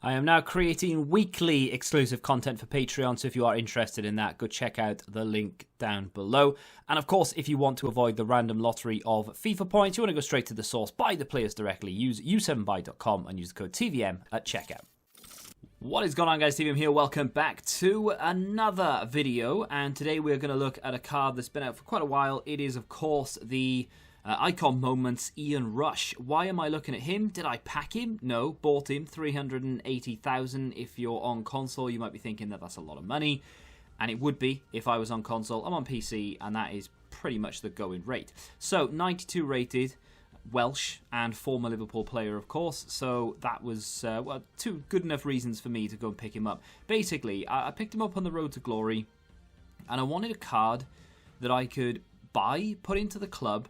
I am now creating weekly exclusive content for Patreon, so if you are interested in that, go check out the link down below. And of course, if you want to avoid the random lottery of FIFA points, you want to go straight to the source, buy the players directly, use u7buy.com and use the code TVM at checkout. What is going on, guys? TVM here. Welcome back to another video, and today we're going to look at a card that's been out for quite a while. It is, of course, the Icon Moments Ian Rush. Why am I looking at him? Did I pack him? No, bought him. 380,000. If you're on console, you might be thinking that that's a lot of money, and it would be if I was on console. I'm on PC, and that is pretty much the going rate. So 92 rated, Welsh, and former Liverpool player, of course. So that was well, two good enough reasons for me to go and pick him up. Basically, I picked him up on the road to glory, and I wanted a card that I could buy, put into the club,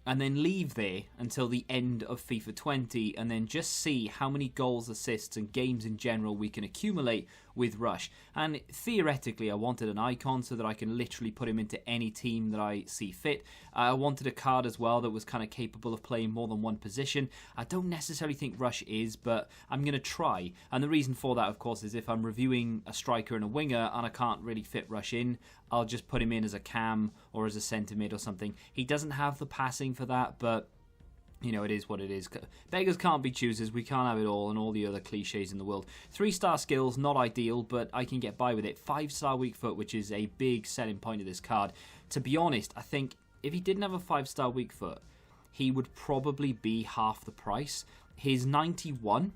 and then leave there until the end of FIFA 20, and then just see how many goals, assists, and games in general we can accumulate with Rush. And theoretically, I wanted an icon so that I can literally put him into any team that I see fit. I wanted a card as well that was kind of capable of playing more than one position. I don't necessarily think Rush is, but I'm going to try. And the reason for that, of course, is if I'm reviewing a striker and a winger and I can't really fit Rush in, I'll just put him in as a cam or as a centre mid or something. He doesn't have the passing for that, but you know, it is what it is. Beggars can't be choosers. We can't have it all, and all the other cliches in the world. 3-star skills, not ideal, but I can get by with it. 5-star weak foot, which is a big selling point of this card. To be honest, I think if he didn't have a 5-star weak foot, he would probably be half the price. His 91,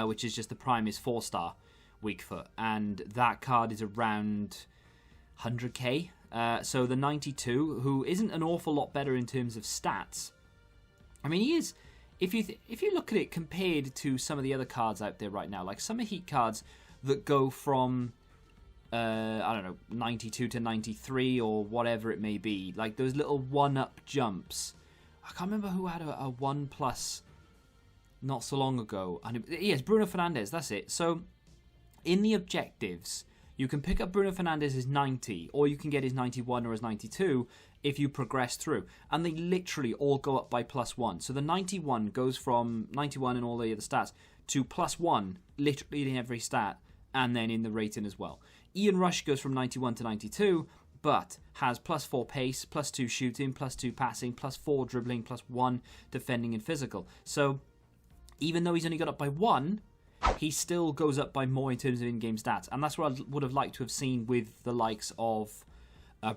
which is just the prime, is 4-star weak foot, and that card is around 100k. So the 92, who isn't an awful lot better in terms of stats. I mean, he is, if you look at it compared to some of the other cards out there right now, like some of Heat cards that go from, I don't know, 92 to 93 or whatever it may be, like those little 1-up jumps. I can't remember who had a 1+ not so long ago. And yes, Bruno Fernandes, that's it. So in the objectives, you can pick up Bruno Fernandes' 90, or you can get his 91 or his 92 if you progress through. And they literally all go up by +1. So the 91 goes from 91 and all the other stats to +1, literally in every stat, and then in the rating as well. Ian Rush goes from 91 to 92, but has +4 pace, +2 shooting, +2 passing, +4 dribbling, +1 defending and physical. So even though he's only got up by 1, he still goes up by more in terms of in-game stats. And that's what I would have liked to have seen with the likes of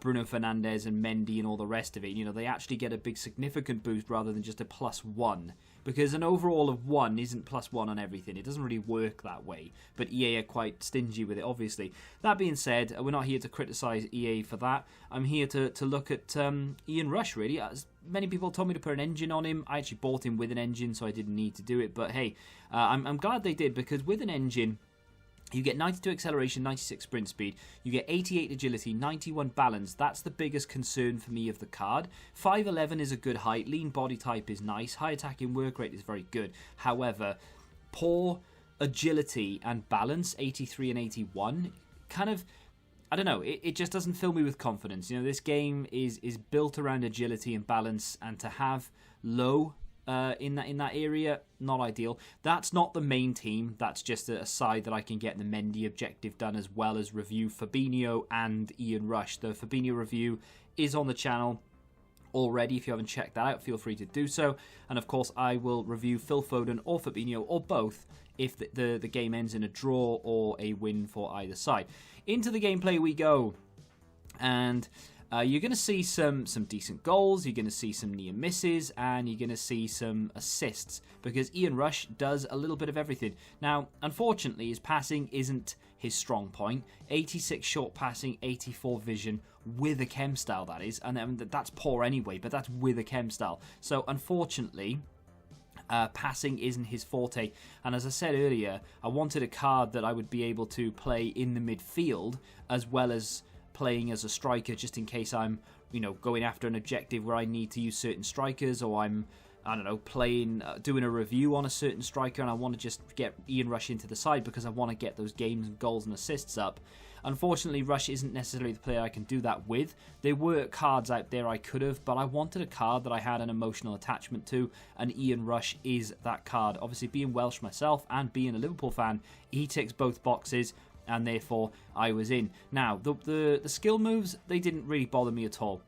Bruno Fernandes and Mendy and all the rest of it. You know, they actually get a big significant boost rather than just a +1. Because an overall of 1 isn't +1 on everything. It doesn't really work that way. But EA are quite stingy with it, obviously. That being said, we're not here to criticise EA for that. I'm here to look at Ian Rush, really. As many people told me to put an engine on him. I actually bought him with an engine, so I didn't need to do it. But hey, I'm glad they did, because with an engine, you get 92 acceleration, 96 sprint speed. You get 88 agility, 91 balance. That's the biggest concern for me of the card. 5'11 is a good height. Lean body type is nice. High attacking work rate is very good. However, poor agility and balance, 83 and 81, kind of, I don't know, it just doesn't fill me with confidence. You know, this game is built around agility and balance, and to have low in that area, not ideal. That's not the main team. That's just a side that I can get the Mendy objective done, as well as review Fabinho and Ian Rush. The Fabinho review is on the channel already. If you haven't checked that out, feel free to do so. And of course, I will review Phil Foden or Fabinho, or both, if the game ends in a draw or a win for either side. Into the gameplay we go. And you're going to see some decent goals, you're going to see some near misses, and you're going to see some assists, because Ian Rush does a little bit of everything. Now, unfortunately, his passing isn't his strong point. 86 short passing, 84 vision, with a chem style, that is. And that's poor anyway, but that's with a chem style. So, unfortunately, passing isn't his forte. And as I said earlier, I wanted a card that I would be able to play in the midfield, as well as playing as a striker, just in case I'm, you know, going after an objective where I need to use certain strikers, or I'm I don't know, doing a review on a certain striker, and I want to just get Ian Rush into the side because I want to get those games and goals and assists up. Unfortunately, Rush isn't necessarily the player I can do that with. There were cards out there I could have, but I wanted a card that I had an emotional attachment to, and Ian Rush is that card. Obviously, being Welsh myself and being a Liverpool fan, he ticks both boxes, and therefore I was in. Now, the skill moves, they didn't really bother me at all.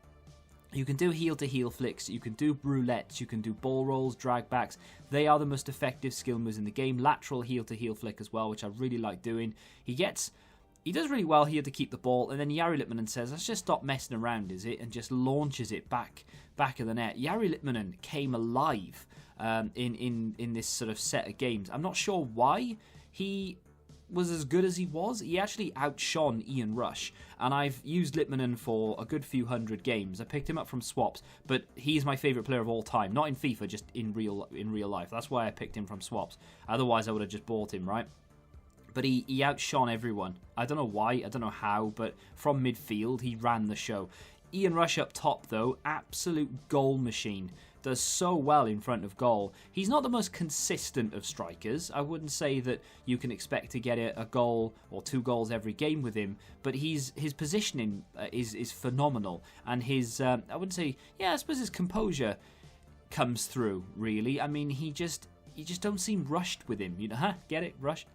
You can do heel-to-heel flicks, you can do roulettes, you can do ball rolls, drag backs. They are the most effective skill moves in the game. Lateral heel-to-heel flick as well, which I really like doing. He does really well here to keep the ball, and then Jari Litmanen says, let's just stop messing around, is it? And just launches it back of the net. Jari Litmanen came alive in this sort of set of games. I'm not sure why he was as good as he was. He actually outshone Ian Rush, and I've used Litmanen for a good few hundred games. I picked him up from swaps, but he's my favourite player of all time. Not in FIFA, just in real life. That's why I picked him from swaps. Otherwise, I would have just bought him, right? But he outshone everyone. I don't know why, I don't know how, but from midfield, he ran the show. Ian Rush up top, though, absolute goal machine. Does so well in front of goal. He's not the most consistent of strikers. I wouldn't say that you can expect to get a goal or 2 goals every game with him, but his positioning is phenomenal, and his I wouldn't say, I suppose his composure comes through, really. I mean, you just don't seem rushed with him. You know, get it? Rush?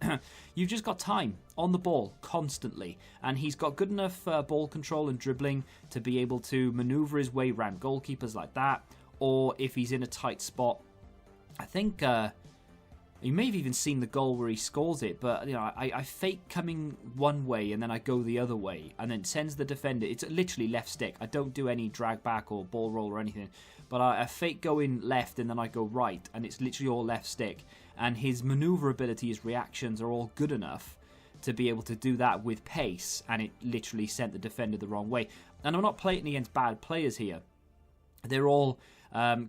You've just got time on the ball constantly. And he's got good enough ball control and dribbling to be able to maneuver his way around goalkeepers like that. Or if he's in a tight spot, I think you may have even seen the goal where he scores it. But, you know, I fake coming one way and then I go the other way. And then sends the defender. It's literally left stick. I don't do any drag back or ball roll or anything. But I fake going left and then I go right, and it's literally all left stick. And his maneuverability, his reactions are all good enough to be able to do that with pace, and it literally sent the defender the wrong way. And I'm not playing against bad players here. They're all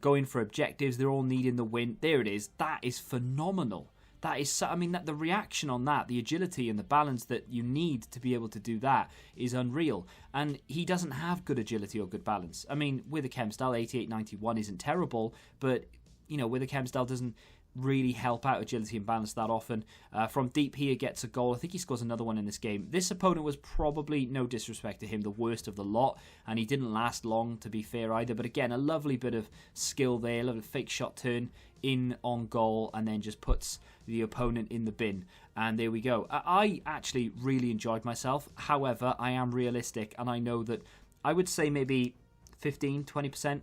going for objectives. They're all needing the win. There it is. That is phenomenal. That is, I mean, the reaction on that, the agility and the balance that you need to be able to do that is unreal. And he doesn't have good agility or good balance. I mean, with a chem style, 88-91 isn't terrible, but, you know, with a chem style doesn't really help out agility and balance that often. From deep here gets a goal. I think he scores another one in this game. This opponent was probably, no disrespect to him, the worst of the lot, and he didn't last long, to be fair, either. But again, a lovely bit of skill there, a lovely fake shot turn in on goal, and then just puts the opponent in the bin. And there we go. I actually really enjoyed myself. However, I am realistic, and I know that I would say maybe 15-20%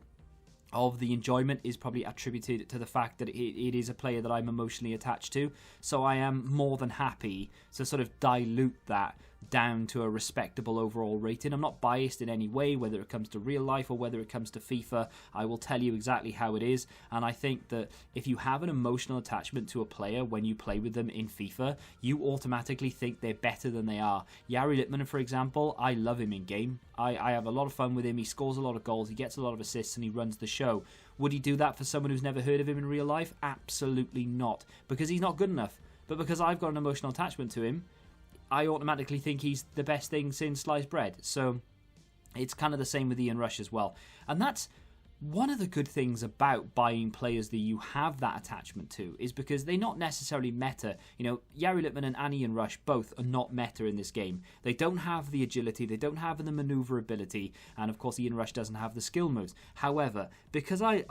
of the enjoyment is probably attributed to the fact that it is a player that I'm emotionally attached to. So I am more than happy to sort of dilute that down to a respectable overall rating. I'm not biased in any way, whether it comes to real life or whether it comes to FIFA. I will tell you exactly how it is. And I think that if you have an emotional attachment to a player when you play with them in FIFA, you automatically think they're better than they are. Jari Litmanen, for example, I love him in game. I have a lot of fun with him. He scores a lot of goals, he gets a lot of assists, and he runs the show. Would he do that for someone who's never heard of him in real life? Absolutely not, because he's not good enough. But because I've got an emotional attachment to him, I automatically think he's the best thing since sliced bread. So it's kind of the same with Ian Rush as well. And that's one of the good things about buying players that you have that attachment to, is because they're not necessarily meta. You know, Jari Litmanen and Ian Rush both are not meta in this game. They don't have the agility, they don't have the maneuverability, and of course Ian Rush doesn't have the skill moves. However, because I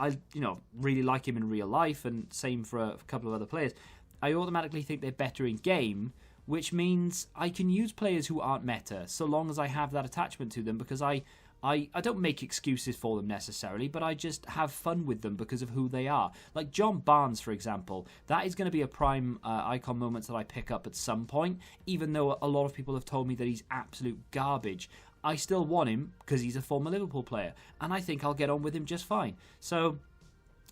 really like him in real life, and same for a couple of other players, I automatically think they're better in game, which means I can use players who aren't meta so long as I have that attachment to them, because I don't make excuses for them necessarily, but I just have fun with them because of who they are. Like John Barnes, for example, that is going to be a prime icon moments that I pick up at some point, even though a lot of people have told me that he's absolute garbage. I still want him because he's a former Liverpool player, and I think I'll get on with him just fine. So,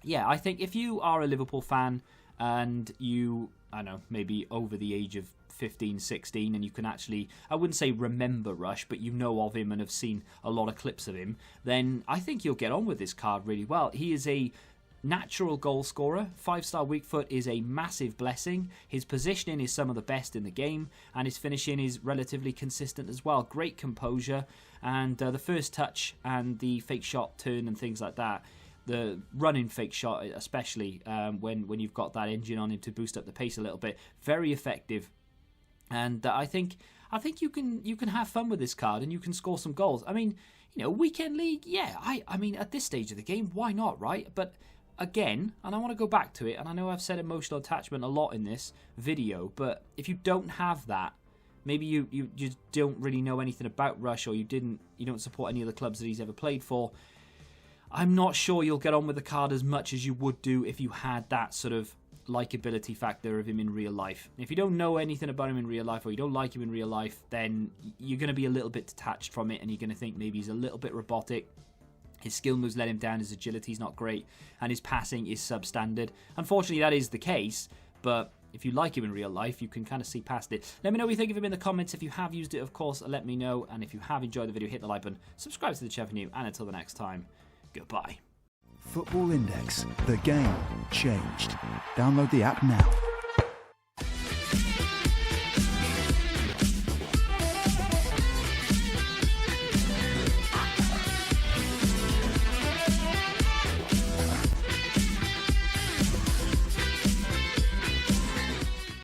yeah, I think if you are a Liverpool fan and you, I don't know, maybe over the age of 15, 16, and you can actually, I wouldn't say remember Rush, but you know of him and have seen a lot of clips of him, then I think you'll get on with this card really well. He is a natural goal scorer. 5-star weak foot is a massive blessing. His positioning is some of the best in the game, and his finishing is relatively consistent as well. Great composure, and the first touch and the fake shot turn and things like that, the running fake shot, especially when you've got that engine on him to boost up the pace a little bit, very effective. And I think you can have fun with this card and you can score some goals. I mean, weekend league, yeah. I mean, at this stage of the game, why not, right? But again, and I want to go back to it, and I know I've said emotional attachment a lot in this video, but if you don't have that, maybe you just don't really know anything about Rush, or you don't support any of the clubs that he's ever played for, I'm not sure you'll get on with the card as much as you would do if you had that sort of likability factor of him in real life. If you don't know anything about him in real life, or you don't like him in real life, then you're going to be a little bit detached from it, and you're going to think maybe he's a little bit robotic. His skill moves let him down, his agility's not great, and his passing is substandard. Unfortunately, that is the case, but if you like him in real life, you can kind of see past it. Let me know what you think of him in the comments. If you have used it, of course, let me know. And if you have enjoyed the video, hit the like button, subscribe to the channel if you're new, and until the next time, goodbye. Football Index. The game changed. Download the app now.